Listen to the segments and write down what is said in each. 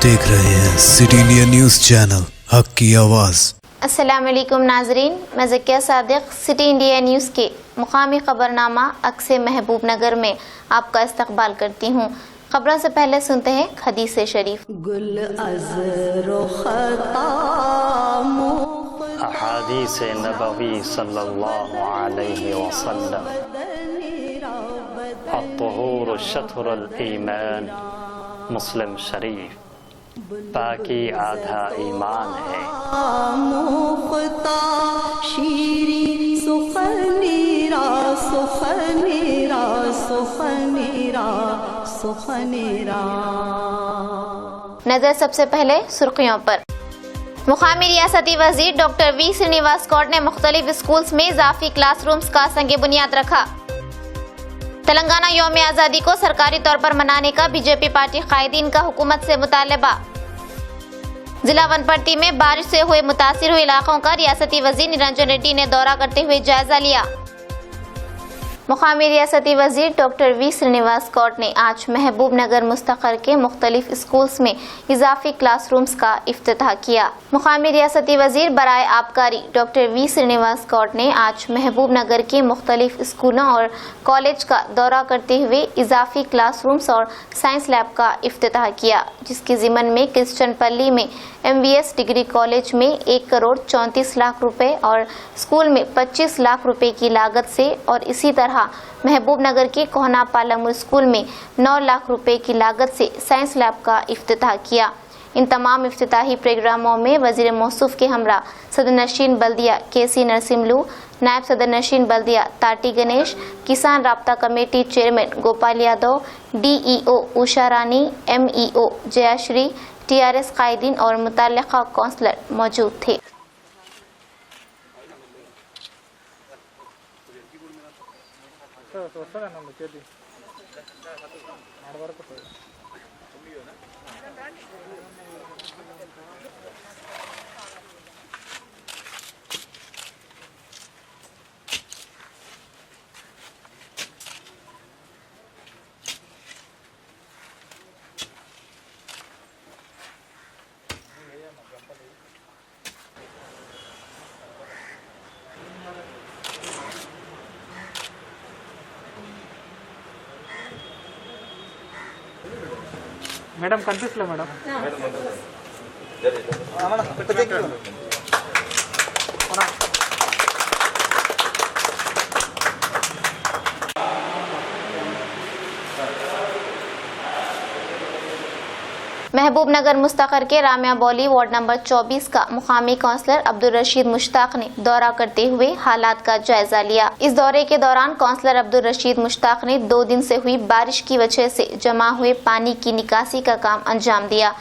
देख रहे हैं सिटी इंडिया न्यूज़ चैनल, हक की आवाज़। अस्सलाम वालेकुम नाजरीन, मैं Zakia Sadiq city India news के मुकामी खबरनामा अक्से महबूब नगर में आपका इस्तकबाल करती हूँ। खबरों से पहले सुनते हैं हदीस शरीफ। अहादीस नबवी सल्लल्लाहु अलैहि वसल्लम, अत्तहूर शत्रुल ईमान, मुस्लिम शरीफ। ताकि आधा ईमान है। नजर सबसे पहले सुर्खियों पर। मुकामी रियासती वजीर डॉक्टर वी श्रीनिवास गौड़ ने मुख्तलिफ स्कूल्स में इजाफी क्लासरूम्स का संग बुनियाद रखा। तेलंगाना यौम आज़ादी को सरकारी तौर पर मनाने का बीजेपी पार्टी कायदीन का हुकूमत से मुतालबा। जिला वनपर्ती में बारिश से हुए मुतासिर हुए इलाकों का रियासती वजीर निरंजन रेड्डी ने दौरा करते हुए जायजा लिया। मुकामी रियासती वजीर डॉक्टर वी श्रीनिवास गौड़ ने आज महबूब नगर मुस्तकर के मुख्तलिफ स्कूल्स में इजाफी क्लासरूम्स का इफ्तिताह किया। मुकामी रियासती वजीर बराए आबकारी डॉक्टर वी श्रीनिवास गौड़ ने आज महबूब नगर के मुख्तलिफ स्कूलों और कॉलेज का दौरा करते हुए इजाफी क्लासरूम्स और साइंस लैब का इफ्तिताह किया, जिसके ज़िमन में क्रिश्चियनपल्ली में MBS डिग्री कॉलेज में 1 करोड़ 34 लाख रुपए और स्कूल में 25 लाख रुपए की लागत से और इसी तरह महबूब नगर के कोहना पालमू स्कूल में 9 लाख रुपए की लागत से साइंस लैब का इफ्तिताह किया। इन तमाम इफ्तिताही प्रोग्रामों में वजीर मौसूफ के हमरा सदर नशीन बल्दिया KC नरसिम्लू, नायब सदर नशीन बल्दिया ताटी गणेश, किसान राब्ता committee chairman Gopal Yadav, DEO Usha रानी, MEO जयाश्री, TRS कायदीन और मुतल्लिका काउंसलर मौजूद थे। మేడం కనిపిస్తలే మేడం महबूब नगर मुस्तकर के रामिया बौली वार्ड नंबर 24 का मुकामी काउंसलर अब्दुल रशीद मुश्ताक ने दौरा करते हुए हालात का जायजा लिया। इस दौरे के दौरान काउंसलर अब्दुल रशीद मुश्ताक ने 2 दिन से हुई बारिश की वजह से जमा हुए पानी की निकासी का काम अंजाम दिया।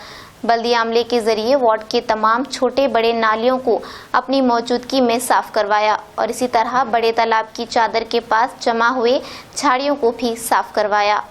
बल्दी अमले के जरिए वार्ड के तमाम छोटे बड़े नालियों को अपनी मौजूदगी में साफ करवाया और इसी तरह बड़े तालाब की चादर के पास जमा हुए झाड़ियों को भी साफ करवाया।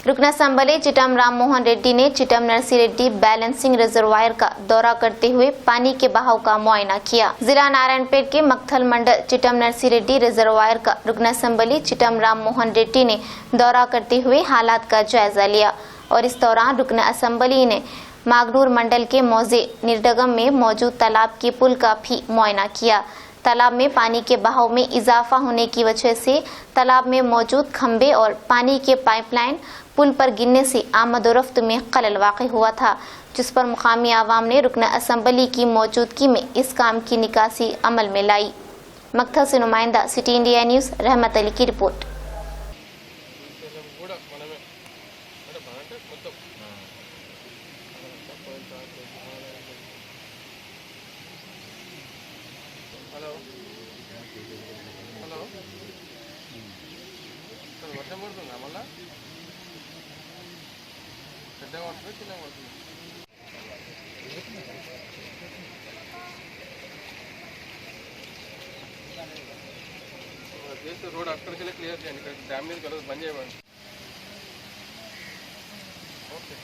रुकना संबले चिटम राम मोहन रेड्डी ने चिटम नरसी रेड्डी बैलेंसिंग रिजर्वायर का दौरा करते हुए पानी के बहाव का मुआयना किया। जिला नारायणपेट के मक्थल मंडल चिटम नरसी रेड्डी रिजर्वायर का रुकना संबली चिटम राम मोहन रेड्डी ने दौरा करते हुए हालात का जायजा लिया और इस दौरान रुकना असम्बली ने मागनूर मंडल के मौजे निर्डगम में मौजूद तालाब के पुल का भी मुआयना किया। तालाब में पानी के बहाव में इजाफा होने की वजह से तालाब में मौजूद खंबे और पानी के पाइपलाइन पुल पर गिरने से आमदोरफ्त में खलल वाक़ हुआ था, जिस पर मुकामी आवाम ने रुकन असम्बली की मौजूदगी में इस काम की निकासी अमल में लाई। मक्थल से नुमाइंदा सिटी इंडिया न्यूज़ रहमत अली की रिपोर्ट। వర్షం పడుతుందా మళ్ళా? పెద్ద రోడ్ అక్కడికి వెళ్ళి క్లియర్ చేయండి, ఇక్కడ డ్యామ్ మీద కలదు బంద్ చేయమండి. ఓకే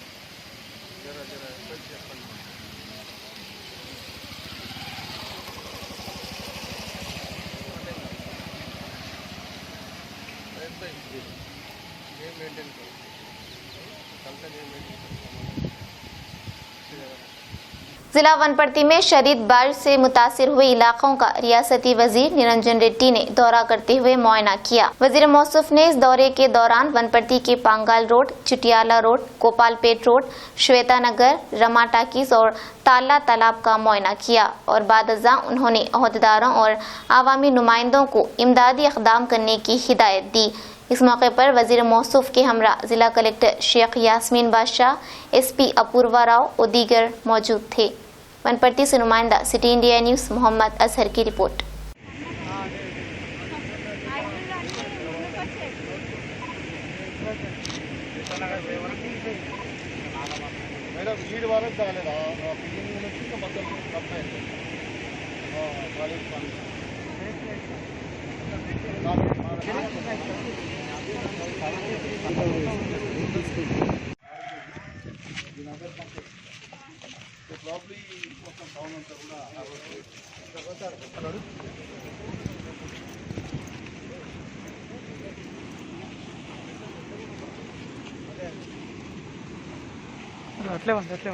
జరా జరా చెప్పండి. ఏం మెయింటైన్ కरो कंप्लेन ఏం మెయింటైన్ जिला वनपट्टी में शदीद बारिश से मुतासिर हुए इलाकों का रियासती वजीर निरंजन रेड्डी ने दौरा करते हुए मुआयना किया। वजीर मौसूफ ने इस दौरे के दौरान वनपट्टी के Pangal road, Chityala road, Gopalpet road, Shweta Nagar, Rama talkies और ताला तालाब का मुआयना किया और बादअज़ां उन्होंने अहदेदारों और आवामी नुमाइंदों को इमदादी इक़दाम करने की हिदायत दी। इस मौके पर वजीर मौसूफ के हमरा जिला कलेक्टर शेख यास्मीन बादशाह, SP अपूर्वा राव और दीगर मौजूद थे। वनपट्टी से नुमाइंदा city India news Mohammad Azhar की रिपोर्ट। అట్లే ఉంది అట్లే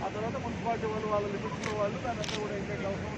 ఆ తర్వాత మున్సిపాలిటీ వాళ్ళు వాళ్ళ లిమిట్స్లో వాళ్ళు దానంతా కూడా ఇంకా అవసరం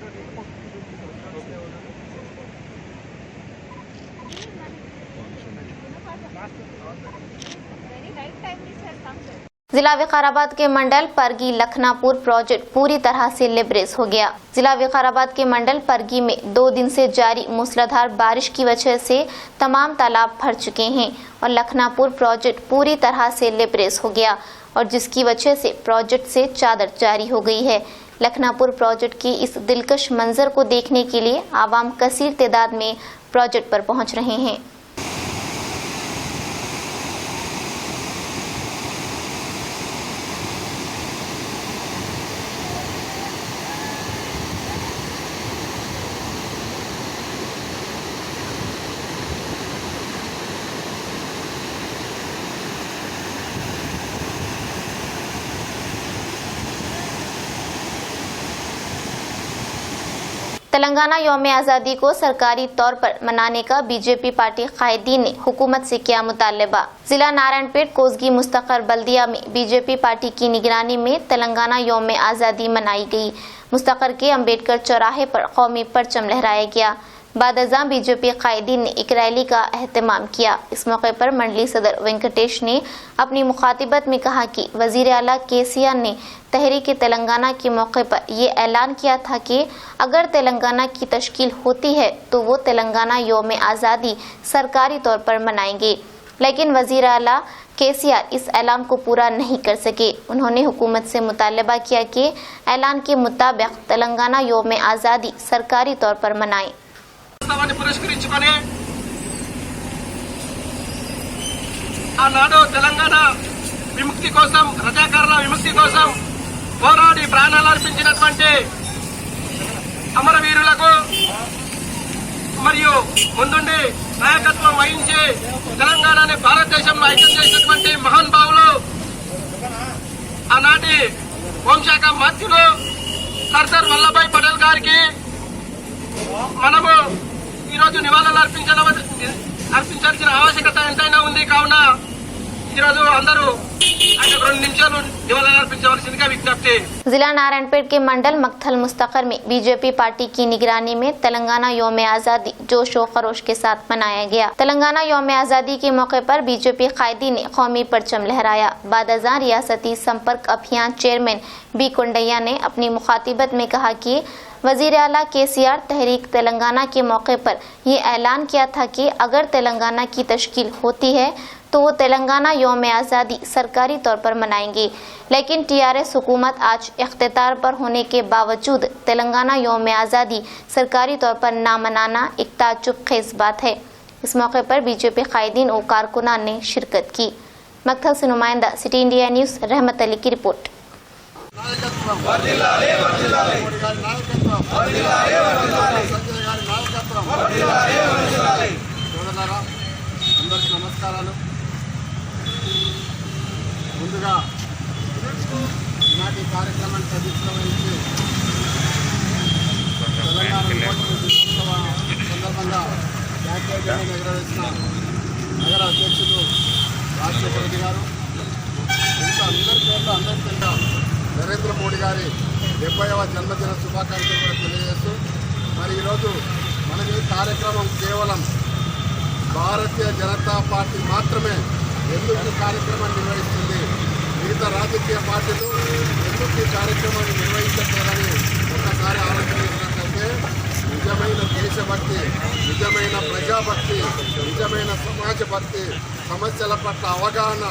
जिला विकाराबाद के मंडल परगी लखनापुर प्रोजेक्ट पूरी तरह से लिबरेज हो गया। जिला विकाराबाद के मंडल परगी में 2 दिन से जारी मूसलाधार बारिश की वजह से तमाम तालाब भर चुके हैं और लखनापुर प्रोजेक्ट पूरी तरह से लिबरेज हो गया और जिसकी वजह से प्रोजेक्ट से चादर जारी हो गई है। लखनापुर प्रोजेक्ट की इस दिलकश मंजर को देखने के लिए आवाम कसीर तादाद में प्रोजेक्ट पर पहुंच रहे हैं। तेलंगाना यौम आज़ादी को सरकारी तौर पर मनाने का बीजेपी पार्टी कायदीन ने हुकूमत से किया मुतालबा। जिला नारायणपेट कोसगी मुस्तकर बल्दिया में बीजेपी पार्टी की निगरानी में तेलंगाना यौम आज़ादी मनाई गई। मुस्तकर के अम्बेडकर चौराहे पर कौमी परचम लहराया गया। बादअज़ां बीजेपी कायदीन ने एक रैली का एहतमाम किया। इस मौके पर मंडली सदर वेंकटेश ने अपनी मुखातिबत में कहा कि वजीर आला केसीआर ने तहरीक तेलंगाना के मौके पर ये ऐलान किया था कि अगर तेलंगाना की तश्कील होती है तो वो तेलंगाना यौम आज़ादी सरकारी तौर पर मनाएंगे, लेकिन वजीर आला केसीआर इस ऐलान को पूरा नहीं कर सके। उन्होंने हुकूमत से मुतालबा किया कि ऐलान के मुताबिक तेलंगाना यौम आज़ादी सरकारी तौर पर मनाएं। పురస్కరించుకొని ఆనాడు తెలంగాణ విముక్తి కోసం రజాకారుల విముక్తి కోసం పోరాడి ప్రాణాలు అర్పించినటువంటి అమరవీరులకు మరియు ముందుండి నాయకత్వం వహించి తెలంగాణని భారతదేశంలో ఐక్యం చేసినటువంటి మహానుభావులు ఆనాటి హోంశాఖ మంత్రులు సర్దార్ వల్లభాయ్ పటేల్ గారికి మనము ఈరోజు నివాళులు అర్పించాల్సిన ఆవశ్యకత ఎంతైనా ఉంది. కావున ఈరోజు అందరూ ఆయన 2 నిమిషాలు నివాళులు అర్పించవలసిందిగా విజ్ఞప్తి. जिला नारायणपेट के मंडल मक्थल मुस्तकर में बीजेपी पार्टी की निगरानी में तेलंगाना योम आजादी जोश और खरोश के साथ मनाया गया। तेलंगाना योम आजादी के मौके पर बीजेपी कायदी ने कौमी परचम लहराया। बादशाह रियासती संपर्क अभियान चेयरमैन बी कुंडैया ने अपनी मुखातिबत में कहा कि वजीर आला केसीआर तहरीक तेलंगाना के मौके पर ये ऐलान किया था कि अगर तेलंगाना की तश्कील होती है तो वो तेलंगाना योम आज़ादी सरकारी तौर पर मनाएंगे, लेकिन टीआरएस हुकूमत आज इख्तियार पर होने के बावजूद तेलंगाना योम आज़ादी सरकारी तौर पर ना मनाना एक ताज्जुब खेज बात है। इस मौके पर बीजेपी कायदीन और कारकुनान ने शिरकत की। मक्थल से नुमाइंदा सिटी इंडिया न्यूज़ रहमत अली की रिपोर्ट। అందరికీ నమస్కారాలు. ముందుగా ఈనాటి కార్యక్రమాన్ని సజీవంగా వహించి తెలంగాణ విమోచన దినోత్సవ సందర్భంగా వ్యాఖ్యానాన్ని నిర్వహించిన నగర అధ్యక్షులు రాజశేఖర రెడ్డి గారు, ఇంకా అందరి పేర్లు అందరికీ నరేంద్ర మోడీ గారి 70వ జన్మదిన శుభాకాంక్షలు కూడా తెలియజేస్తూ, మరి ఈరోజు మనకి ఈ కార్యక్రమం కేవలం భారతీయ జనతా పార్టీ మాత్రమే ఎందుకు ఈ కార్యక్రమాన్ని నిర్వహిస్తుంది, మిగతా రాజకీయ పార్టీలు ఎందుకు ఈ కార్యక్రమాన్ని నిర్వహించట్లేదని ఒక్కసారి ఆలోచన చేసినట్లయితే నిజమైన దేశభక్తి, నిజమైన ప్రజాభక్తి, నిజమైన సమాజ భక్తి, సమస్యల పట్ల అవగాహన,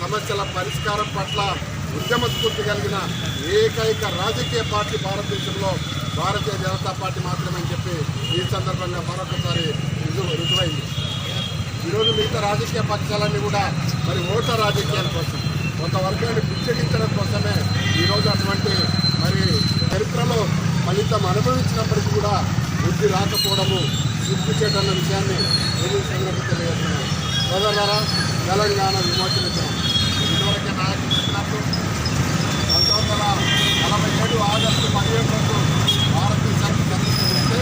సమస్యల పరిష్కారం పట్ల ఉద్యమ స్ఫూర్తి కలిగిన ఏకైక రాజకీయ పార్టీ భారతదేశంలో భారతీయ జనతా పార్టీ మాత్రమే అని చెప్పి ఈ సందర్భంగా మరొకసారి రుజువైంది. ఈరోజు మిగతా రాజకీయ పక్షాలన్నీ కూడా మరి ఓట్ల రాజకీయాల కోసం, ఒక వర్గాన్ని పిచ్చగించడం కోసమే ఈరోజు అటువంటి మరి చరిత్రలో ఫలితం అనుభవించినప్పటికీ కూడా బుద్ధి రాకపోవడము సిగ్గు చేయడన్న విషయాన్ని నేను ఈ సందర్భంగా తెలియజేస్తున్నాను. సోదరులారా, తెలంగాణ విమోచన దినం ఇదివరకే నాయకులు చెప్పినప్పుడు 1947 ఆగస్టు 17 రోజు భారతదేశానికి స్వతంత్రం వస్తే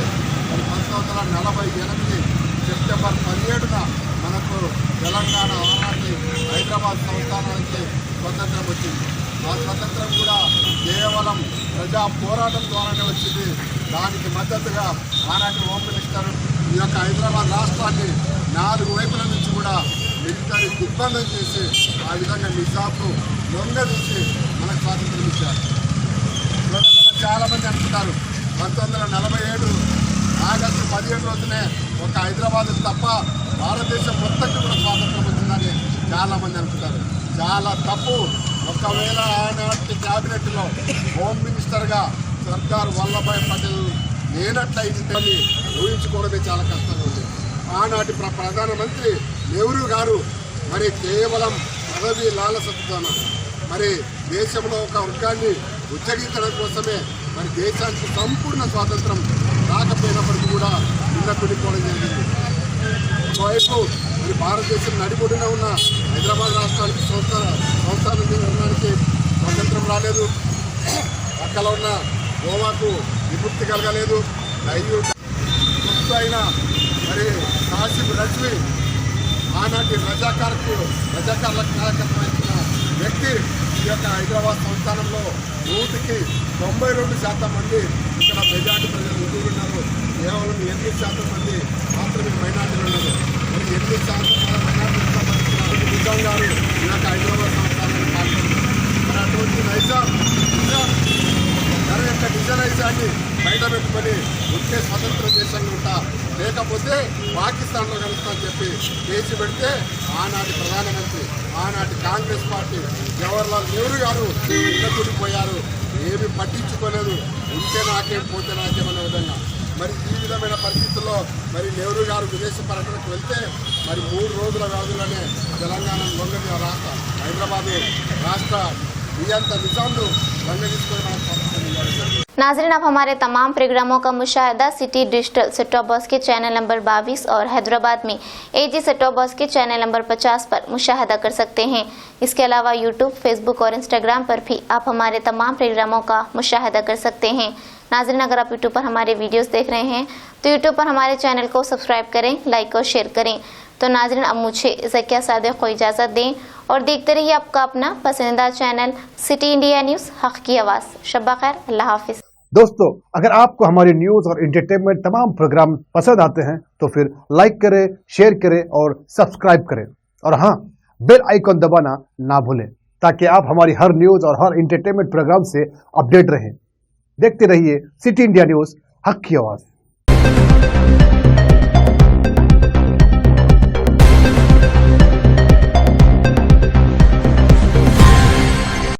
మరి 1948 సెప్టెంబర్ 17న మనకు తెలంగాణ ఆనాటి హైదరాబాద్ సంస్థానానికి స్వతంత్రం వచ్చింది. ఆ స్వతంత్రం కూడా కేవలం ప్రజా పోరాటం ద్వారానే వచ్చింది. దానికి మద్దతుగా ఆనాటి హోమ్ మినిస్టర్ ఈ యొక్క హైదరాబాద్ రాష్ట్రాన్ని 4 వైపుల నుంచి కూడా మిలిటరీ దిగ్బంధం చేసి ఆ విధంగా నిజాంను లొంగదీసి మనకు స్వాతంత్రం ఇచ్చారు. చాలామంది అనుకుంటారు 1947 ఆగస్టు 17 రోజునే ఒక హైదరాబాద్ తప్ప భారతదేశం మొత్తంకి కూడా స్వాతంత్రం వచ్చిందని చాలామంది అనుకుంటారు. చాలా తప్పు. ఒకవేళ ఆనాటి క్యాబినెట్లో హోమ్ మినిస్టర్గా సర్దార్ వల్లభాయ్ పటేల్ లేనట్లయిందని ఊహించుకోవడమే చాలా కష్టంగా ఉంది. ఆనాటి ప్రధానమంత్రి నెహ్రూ గారు మరి కేవలం పదవి లాలసతోన మరి దేశంలో ఒక వర్గాన్ని ఉచ్చగించడం కోసమే మరి దేశానికి సంపూర్ణ స్వాతంత్రం రాకపోయినప్పటికీ కూడా నిన్నకుడిపోవడం జరిగింది. ఒకవైపు మరి భారతదేశం నడిబొడిన ఉన్న హైదరాబాద్ రాష్ట్రానికి సంస్థానం నిర్మాణానికి స్వాతంత్రం రాలేదు. పక్కన ఉన్న గోవాకు విముక్తి కలగలేదు. గుర్తు అయిన మరి కాసిం రజ్వీ ఆనాటి రజాకార్లకు నాయకత్వం ఇచ్చిన వ్యక్తి ఈ యొక్క హైదరాబాద్ సంస్థానంలో 192% మంది ఇక్కడ మెజార్టీ ప్రజలు హిందువులు ఉన్నారు. కేవలం 8% మంది మాత్రమే మైనార్టీలు ఉన్నారు. మరి 8% మైనార్టీ నిజాం గారు ఈ యొక్క హైదరాబాద్ సంస్థానాన్ని పాల్గొన్నారు. మరి అటువంటి నైజాం తన యొక్క నిజాన్ని బయట పెట్టుకొని ఉంటే స్వతంత్ర దేశంగా ఉంటా, లేకపోతే పాకిస్తాన్లో కలుస్తామని చెప్పి కేసు పెడితే ఆనాటి ప్రధానమంత్రి, ఆనాటి కాంగ్రెస్ పార్టీ జవహర్లాల్ నెహ్రూ గారు కూలిపోయారు. ఏమీ పట్టించుకోలేదు. ఉంటే నాకేం పోతే నాకేం అనే విధంగా. మరి ఈ విధమైన పరిస్థితుల్లో మరి నెహ్రూ గారు విదేశీ పర్యటనకు వెళ్తే మరి 3 రోజుల వ్యవధిలోనే తెలంగాణ లొంగని హైదరాబాదు రాష్ట్ర నియంత నిజాంను లొంగ తీసుకొని మనకు नाज़रीन, आप हमारे तमाम प्रोग्रामों का मुशाहिदा city digital set top box के चैनल नंबर 22 और हैदराबाद में एजी सेट टॉप बॉक्स के चैनल नंबर 50 पर मुशाहिदा कर सकते हैं। इसके अलावा यूट्यूब, फेसबुक और इंस्टाग्राम पर भी आप हमारे तमाम प्रोग्रामों का मुशाहिदा कर सकते हैं। नाज़रीन, अगर आप यूट्यूब पर हमारे वीडियोस देख रहे हैं तो यूट्यूब पर हमारे चैनल को सब्सक्राइब करें, लाइक और शेयर करें। तो नाज़रीन, अब मुझे ज़किया सादिक को इजाज़त दें और देखते रहिए आपका अपना पसंदीदा चैनल सिटी इंडिया न्यूज़, हक़ की आवाज़। शब्बा खैर, अल्लाह हाफिज़। दोस्तों, अगर आपको हमारे न्यूज और एंटरटेनमेंट तमाम प्रोग्राम पसंद आते हैं तो फिर लाइक करें, शेयर करें और सब्सक्राइब करें। और हाँ, बेल आइकॉन दबाना ना भूलें ताकि आप हमारी हर न्यूज और हर एंटरटेनमेंट प्रोग्राम से अपडेट रहें। देखते रहिए सिटी इंडिया न्यूज, हक़ की आवाज़।